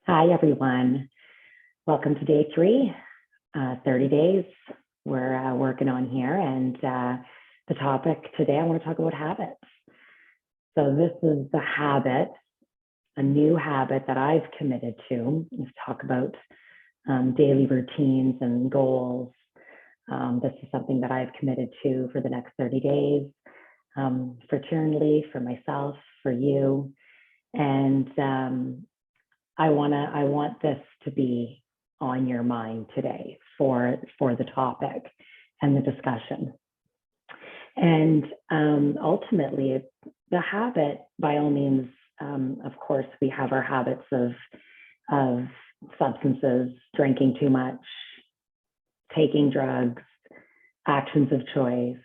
Hi, everyone. Welcome to day three, 30 days we're working on here. And the topic today, I want to talk about habits. So this is the habit, a new habit that I've committed to. Let's talk about daily routines and goals. This is something that I've committed to for the next 30 days, fraternally, for myself, for you. And I want this to be on your mind today for the topic and the discussion. And ultimately, the habit, by all means, of course, we have our habits of substances, drinking too much, taking drugs, actions of choice,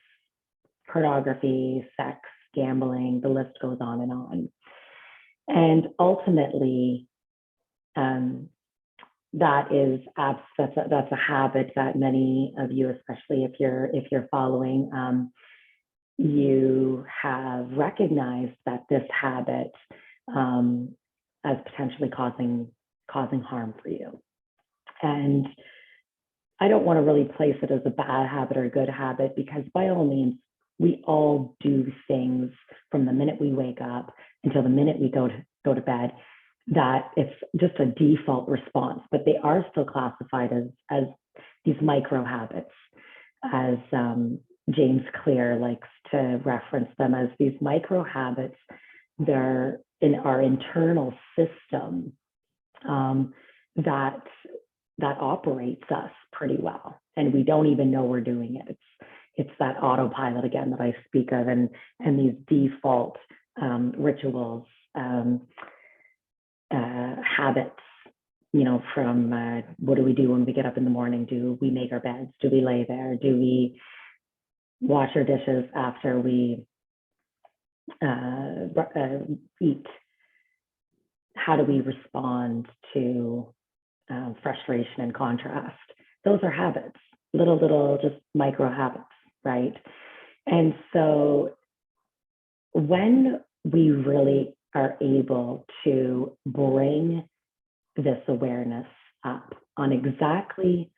pornography, sex, gambling, the list goes on and on. And ultimately, that's a habit that many of you, especially if you're following, you have recognized that this habit as potentially causing harm for you. And I don't want to really place it as a bad habit or a good habit, because by all means, we all do things from the minute we wake up until the minute we go to bed, that it's just a default response, but they are still classified as these micro habits, as James Clear likes to reference them as these micro habits. They're in our internal system that operates us pretty well, and we don't even know we're doing it. It's that autopilot again that I speak of, and these default rituals, habits, from what do we do when we get up in the morning? Do we make our beds? Do we lay there? Do we wash our dishes after we eat? How do we respond to frustration and contrast? Those are habits, little just micro habits, right? And so when we really are able to bring this awareness up on exactly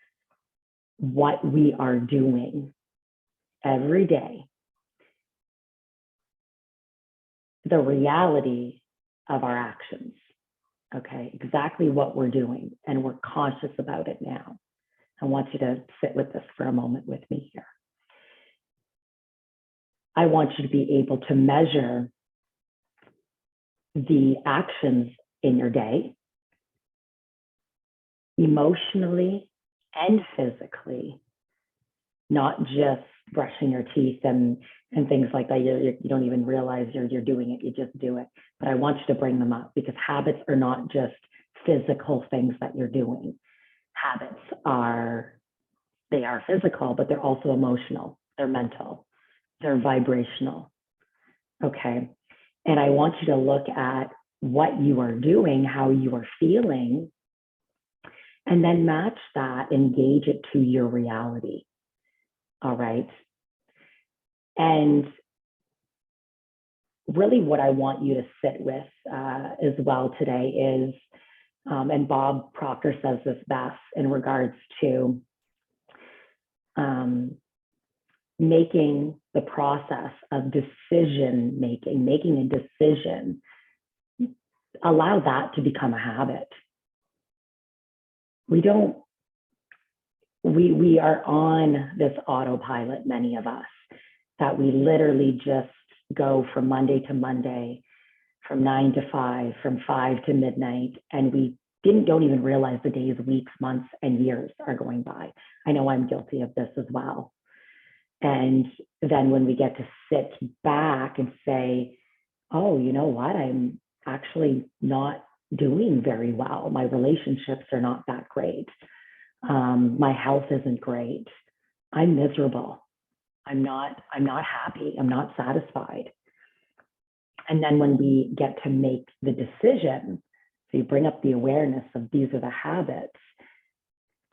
what we are doing every day, the reality of our actions, okay, exactly what we're doing, and we're conscious about it now. I want you to sit with this for a moment with me here. I want you to be able to measure the actions in your day, emotionally and physically, not just brushing your teeth and things like that. You don't even realize you're doing it, you just do it. But I want you to bring them up, because habits are not just physical things that you're doing. Habits are physical, but they're also emotional, they're mental, they're vibrational, okay? And I want you to look at what you are doing, how you are feeling, and then match that, engage it to your reality. All right. And really what I want you to sit with as well today is, and Bob Proctor says this best in regards to making the process of decision making, making a decision, allow that to become a habit. We are on this autopilot, many of us, that we literally just go from Monday to Monday, from 9 to 5, from 5 to midnight, and we don't even realize the days, weeks, months, and years are going by. I know I'm guilty of this as well. And then when we get to sit back and say, oh, you know what, I'm actually not doing very well. My relationships are not that great. My health isn't great. I'm miserable. I'm not happy. I'm not satisfied. And then when we get to make the decision, so you bring up the awareness of these are the habits,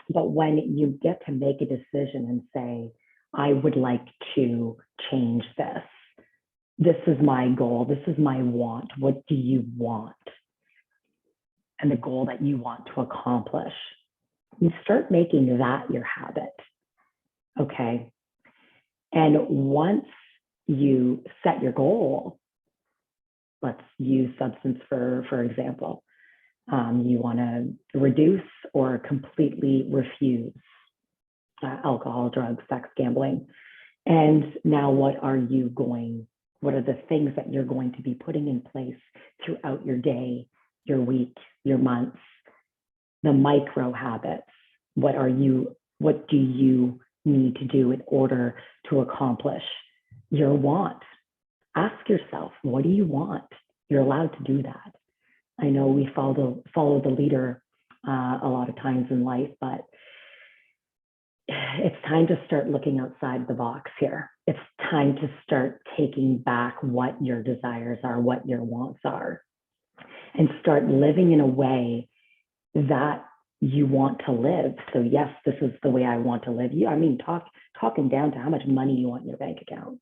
but when you get to make a decision and say, I would like to change this. This is my goal. This is my want. What do you want? and the goal that you want to accomplish. You start making that your habit, okay? And once you set your goal, let's use substance for example, you want to reduce or completely refuse alcohol, drugs, sex, gambling. And now what are the things that you're going to be putting in place throughout your day, your week, your months, the micro habits? What do you need to do in order to accomplish your want? Ask yourself, what do you want? You're allowed to do that. I know we follow the leader a lot of times in life, but it's time to start looking outside the box here. It's time to start taking back what your desires are, what your wants are, and start living in a way that you want to live. So yes, this is the way I want to live. Talking down to how much money you want in your bank account.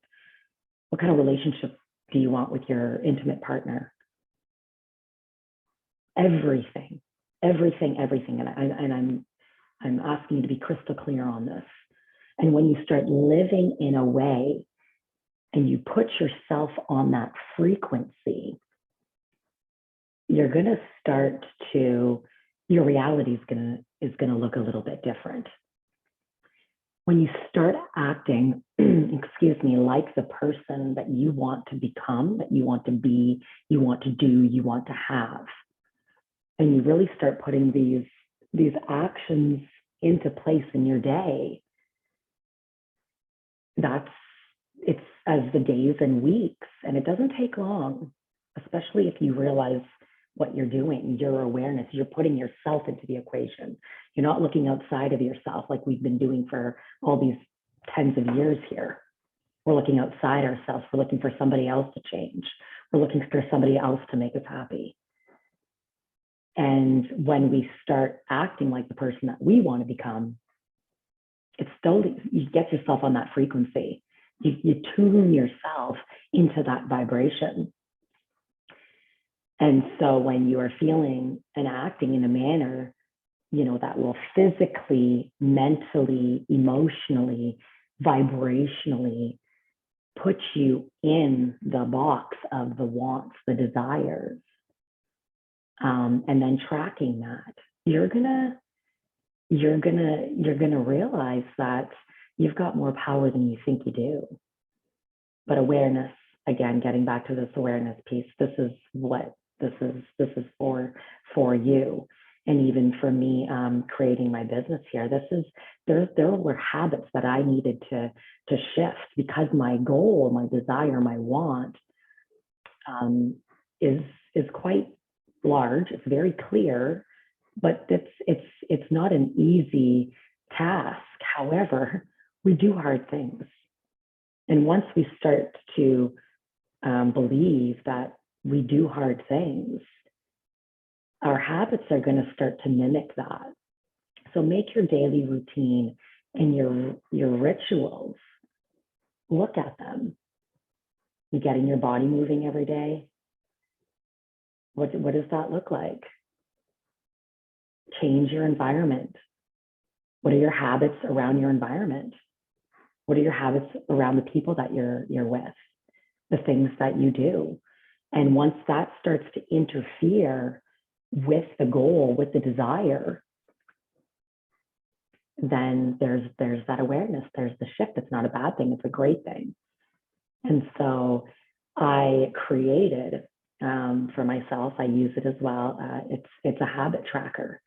What kind of relationship do you want with your intimate partner? Everything. And I'm asking you to be crystal clear on this. And when you start living in a way and you put yourself on that frequency, you're going to start to, your reality is going to look a little bit different. When you start acting, like the person that you want to become, that you want to be, you want to do, you want to have, and you really start putting these actions into place in your day, it's as the days and weeks, and it doesn't take long, especially if you realize what you're doing, your awareness, you're putting yourself into the equation. You're not looking outside of yourself like we've been doing for all these tens of years here. We're looking outside ourselves. We're looking for somebody else to change. We're looking for somebody else to make us happy. And when we start acting like the person that we want to become, it's still, you get yourself on that frequency. You tune yourself into that vibration. And so when you are feeling and acting in a manner, that will physically, mentally, emotionally, vibrationally put you in the box of the wants, the desires, and then tracking that, you're gonna realize that you've got more power than you think you do. But awareness, again, getting back to this awareness piece, this is what this is for you. And even for me, creating my business here, there were habits that I needed to shift, because my goal, my desire, my want is quite large. It's very clear, but it's not an easy task. However, we do hard things. And once we start to believe that we do hard things, our habits are going to start to mimic that. So make your daily routine and your rituals, look at them. You getting your body moving every day? What does that look like? Change your environment. What are your habits around your environment? What are your habits around the people that you're with, the things that you do? And once that starts to interfere with the goal, with the desire, then there's that awareness, there's the shift. It's not a bad thing, it's a great thing. And so I created, for myself, I use it as well. It's a habit tracker.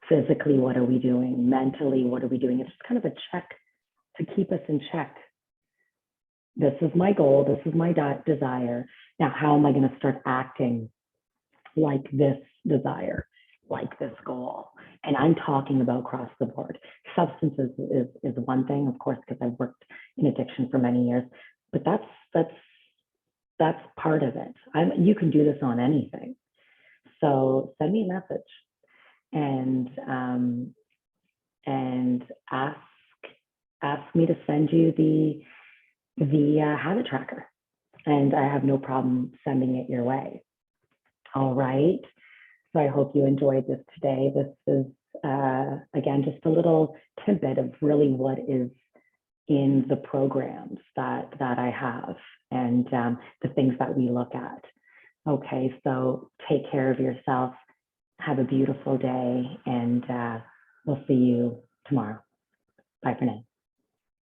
Physically, what are we doing? Mentally, what are we doing? It's just kind of a check to keep us in check. This is my goal. This is my desire. Now, how am I going to start acting like this desire, like this goal? And I'm talking about across the board. Substances is one thing, of course, because I've worked in addiction for many years, but that's part of it. You can do this on anything. So send me a message and ask me to send you the habit tracker, and I have no problem sending it your way. All right. So I hope you enjoyed this today. This is, again, just a little tidbit of really what is in the programs that I have and the things that we look at. Okay, so take care of yourself. Have a beautiful day, and we'll see you tomorrow. Bye for now.